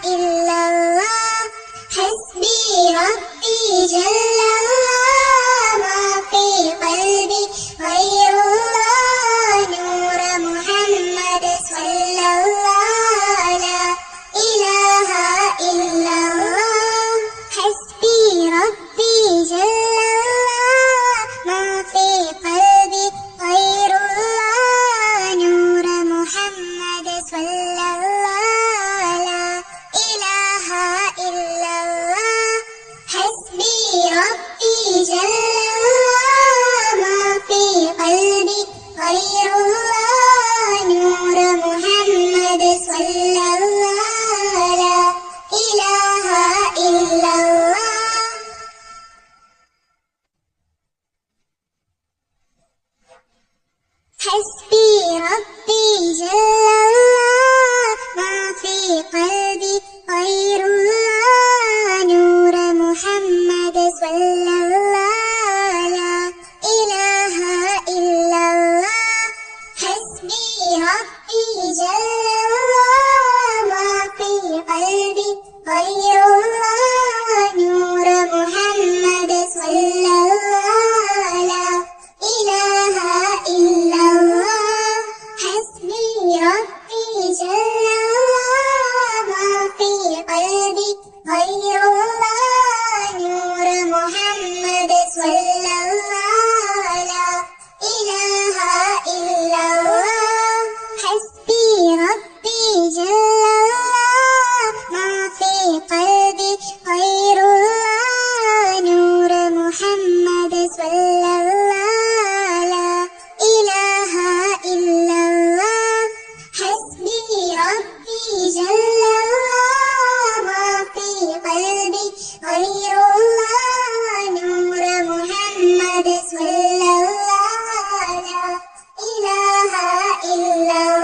إلا الله حسبي ربي جل الله ما في قلبي غير الله نور محمد صلى الله لا إله إلا الله حسبي ربي جل الله ما في قلبي غير الله نور محمد صلى الله لا إله إلا الله حسبي ربي جل الله ما في قلبي غير الله نور محمد صلى الله لا إله إلا الله حسبي ربي جل الله ما في قلبي غير الله نور محمد صلى الله لا إله إلا الله حسبي ربي جل الله ما في قلبي غير الله نور محمد صلى الله لا إله إلا الله حسبي ربي جل الله ما في قلبي غير الله نور محمد صلى الله لا إله إلا الله حسبي ربي جل الله ما في قلبي غير الله نور محمد صلى الله لا إله إلا الله حسبي ربي جل الله ما في قلبي غير الله نور محمد صلى الله لا إله إلا